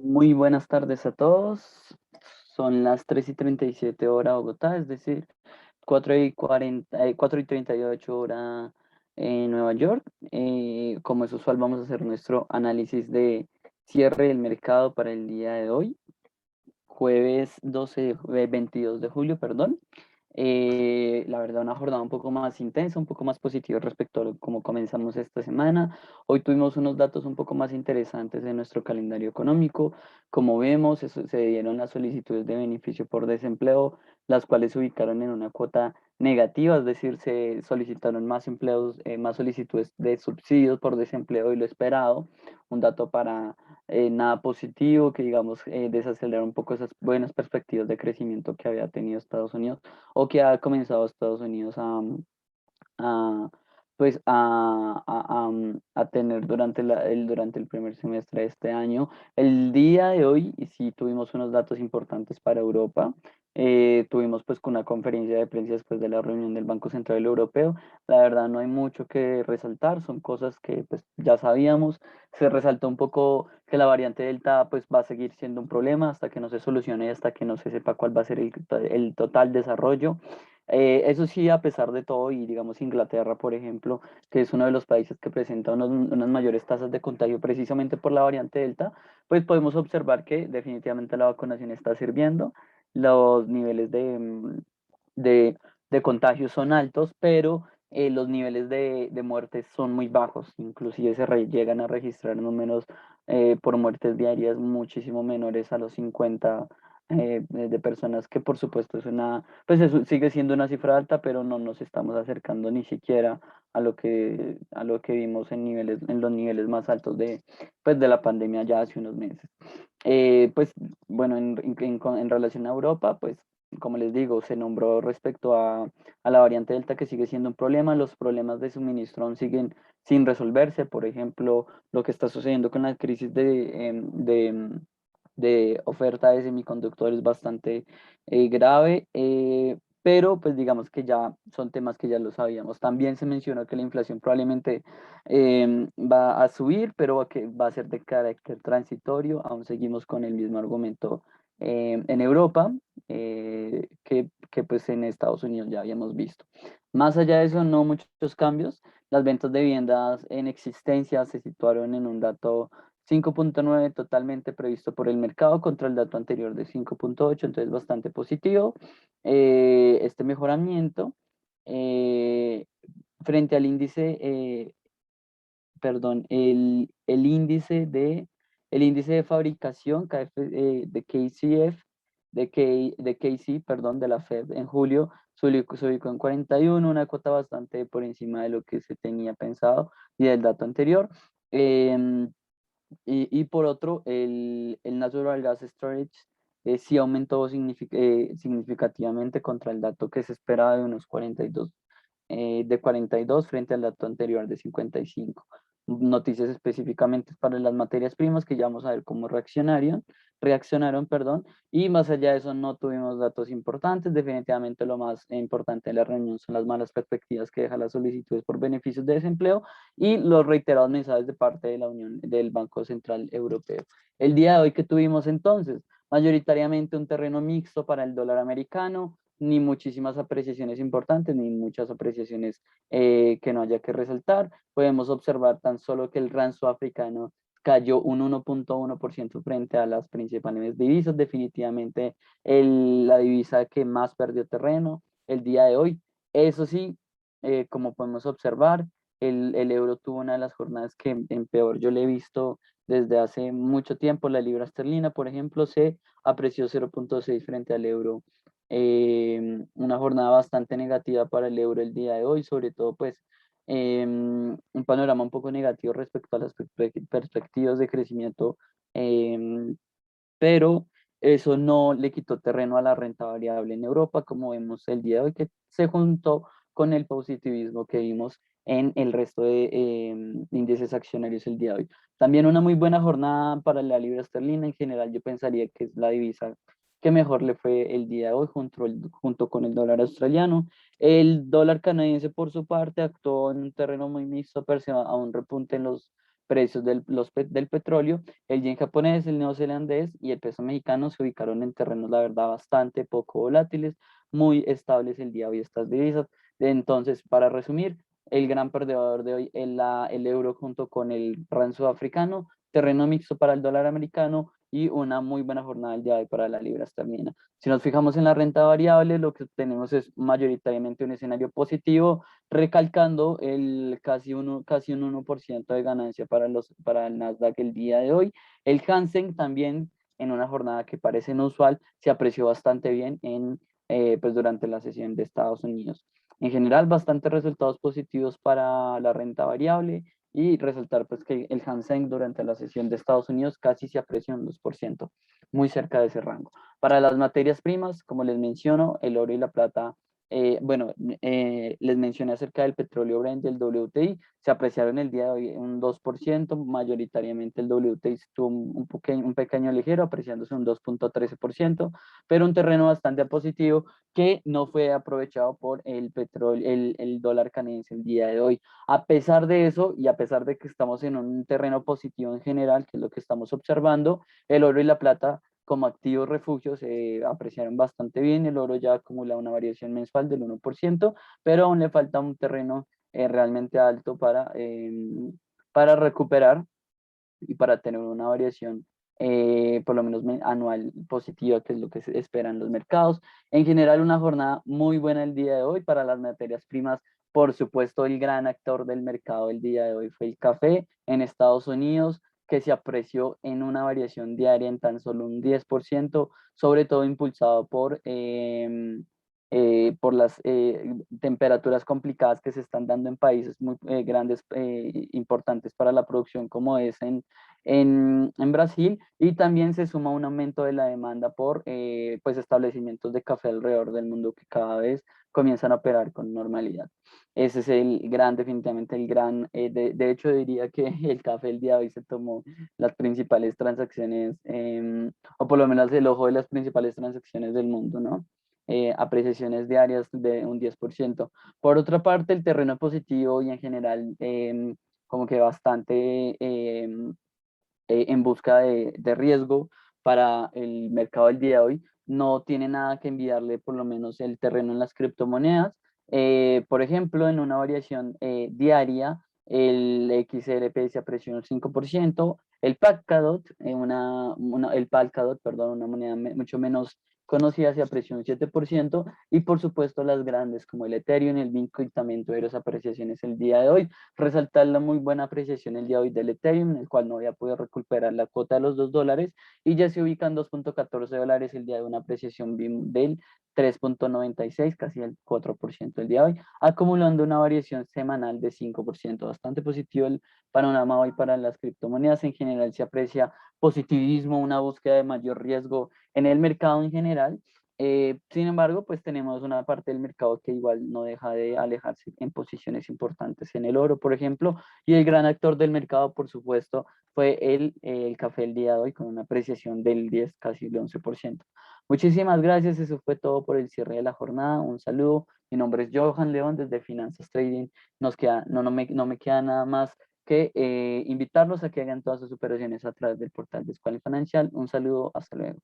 Muy buenas tardes a todos. Son las 3:37 hora Bogotá, es decir, 4:38 hora en Nueva York. Como es usual, vamos a hacer nuestro análisis de cierre del mercado para el día de hoy, jueves 22 de julio, perdón. La verdad, una jornada un poco más intensa, un poco más positiva respecto a cómo comenzamos esta semana. Hoy tuvimos unos datos un poco más interesantes de nuestro calendario económico. Como vemos, se dieron las solicitudes de beneficio por desempleo, las cuales se ubicaron en una cuota negativa, es decir, se solicitaron más empleos, más solicitudes de subsidios por desempleo y lo esperado. Un dato para nada positivo, que digamos desacelera un poco esas buenas perspectivas de crecimiento que había tenido Estados Unidos o que ha comenzado Estados Unidos a, pues a tener durante el primer semestre de este año. El día de hoy sí tuvimos unos datos importantes para Europa. Tuvimos pues con una conferencia de prensa después de la reunión del Banco Central Europeo. La verdad no hay mucho que resaltar, son cosas que pues ya sabíamos. Se resaltó un poco que la variante Delta pues va a seguir siendo un problema hasta que no se solucione y hasta que no se sepa cuál va a ser el total desarrollo. Eso sí, a pesar de todo, y digamos Inglaterra, por ejemplo, que es uno de los países que presenta unas mayores tasas de contagio precisamente por la variante Delta, pues podemos observar que definitivamente la vacunación está sirviendo, los niveles de, de contagio son altos, pero los niveles de muertes son muy bajos, inclusive llegan a registrar números por muertes diarias muchísimo menores a los 50 de personas, que por supuesto es pues eso sigue siendo una cifra alta, pero no nos estamos acercando ni siquiera a lo que vimos en los niveles más altos pues de la pandemia ya hace unos meses. Pues bueno, en relación a Europa, pues como les digo, se nombró respecto a la variante Delta, que sigue siendo un problema. Los problemas de suministro aún siguen sin resolverse. Por ejemplo, lo que está sucediendo con la crisis de oferta de semiconductores bastante grave, pero pues digamos que ya son temas que ya lo sabíamos. También se mencionó que la inflación probablemente va a subir, pero que va a ser de carácter transitorio. Aún seguimos con el mismo argumento en Europa, que pues en Estados Unidos ya habíamos visto. Más allá de eso, no muchos cambios. Las ventas de viviendas en existencia se situaron en un dato 5,9 totalmente previsto por el mercado contra el dato anterior de 5,8, entonces bastante positivo este mejoramiento. eh, Frente al índice, perdón, el índice de fabricación de KCF, de KC, perdón, de la Fed en julio, se ubicó en 41, una cuota bastante por encima de lo que se tenía pensado y del dato anterior. Em, y por otro, el Natural Gas Storage sí aumentó significativamente contra el dato que se esperaba de unos 42, de 42 frente al dato anterior de 55. Noticias específicamente para las materias primas, que ya vamos a ver cómo reaccionaron, perdón, y más allá de eso no tuvimos datos importantes. Definitivamente lo más importante de la reunión son las malas perspectivas que deja las solicitudes por beneficios de desempleo y los reiterados mensajes de parte de la Unión del Banco Central Europeo. El día de hoy que tuvimos entonces, mayoritariamente un terreno mixto para el dólar americano, ni muchísimas apreciaciones importantes, ni muchas apreciaciones que no haya que resaltar. Podemos observar tan solo que el rand sudafricano cayó un 1,1% frente a las principales divisas, definitivamente la divisa que más perdió terreno el día de hoy. Eso sí, como podemos observar, el euro tuvo una de las jornadas que en peor yo le he visto desde hace mucho tiempo. La libra esterlina, por ejemplo, se apreció 0,6 frente al euro. Una jornada bastante negativa para el euro el día de hoy, sobre todo pues un panorama un poco negativo respecto a las perspectivas de crecimiento, pero eso no le quitó terreno a la renta variable en Europa, como vemos el día de hoy, que se juntó con el positivismo que vimos en el resto de índices accionarios el día de hoy. También una muy buena jornada para la libra esterlina. En general, yo pensaría que es la divisa que mejor le fue el día de hoy junto con el dólar australiano. El dólar canadiense, por su parte, actuó en un terreno muy mixto, pese a un repunte precios del petróleo. El yen japonés, el neozelandés y el peso mexicano se ubicaron en terrenos, la verdad, bastante poco volátiles, muy estables el día de hoy estas divisas. Entonces, para resumir, el gran perdedor de hoy es el euro junto con el rand sudafricano, terreno mixto para el dólar americano y una muy buena jornada el día de hoy para la libra esterlina. Si nos fijamos en la renta variable, lo que tenemos es mayoritariamente un escenario positivo, recalcando casi un 1% de ganancia para el Nasdaq el día de hoy. El Hansen también, en una jornada que parece inusual, se apreció bastante bien pues durante la sesión de Estados Unidos. En general, bastantes resultados positivos para la renta variable y resaltar pues que el Hansen durante la sesión de Estados Unidos casi se apreció un 2%, muy cerca de ese rango. Para las materias primas, como les menciono, el oro y la plata, les mencioné acerca del petróleo Brent, del WTI, se apreciaron el día de hoy un 2%, mayoritariamente el WTI tuvo un pequeño ligero, apreciándose un 2,13%, pero un terreno bastante positivo que no fue aprovechado por el petróleo, el dólar canadiense el día de hoy. A pesar de eso, y a pesar de que estamos en un terreno positivo en general, que es lo que estamos observando, el oro y la plata como activos refugios se apreciaron bastante bien. El oro ya acumula una variación mensual del 1%, pero aún le falta un terreno realmente alto para recuperar y para tener una variación por lo menos anual positiva, que es lo que se espera en los mercados. En general, una jornada muy buena el día de hoy para las materias primas. Por supuesto, el gran actor del mercado el día de hoy fue el café en Estados Unidos, que se apreció en una variación diaria en tan solo un 10%, sobre todo impulsado por las temperaturas complicadas que se están dando en países muy grandes, importantes para la producción, como es en Brasil, y también se suma un aumento de la demanda por pues establecimientos de café alrededor del mundo que cada vez comienzan a operar con normalidad. Ese es definitivamente el gran, de hecho diría que el café el día de hoy se tomó las principales transacciones, o por lo menos el ojo de las principales transacciones del mundo, ¿no? Apreciaciones diarias de un 10%. Por otra parte, el terreno positivo y en general como que bastante en busca de riesgo para el mercado del día de hoy, no tiene nada que enviarle por lo menos el terreno en las criptomonedas. Por ejemplo, en una variación diaria, el XRP se apreció un 5%, el Polkadot, el Polkadot, perdón, una moneda mucho menos conocida, se apreció un 7%, y por supuesto las grandes como el Ethereum, el Bitcoin también tuvieron apreciaciones el día de hoy. Resaltar la muy buena apreciación el día de hoy del Ethereum, en el cual no había podido recuperar la cuota de los $2 y ya se ubica en $2,14 el día de una apreciación del 3,96, casi el 4% el día de hoy, acumulando una variación semanal de 5%. Bastante positivo el panorama hoy para las criptomonedas. En general se aprecia positivismo, una búsqueda de mayor riesgo en el mercado en general. Sin embargo, pues tenemos una parte del mercado que igual no deja de alejarse en posiciones importantes en el oro, por ejemplo, y el gran actor del mercado, por supuesto, fue el café el día de hoy, con una apreciación del 10, casi el 11%. Muchísimas gracias, eso fue todo por el cierre de la jornada. Un saludo, mi nombre es Johan León desde Finanzas Trading. No me queda nada más que invitarlos a que hagan todas sus operaciones a través del portal de Escuela Financial. Un saludo, hasta luego.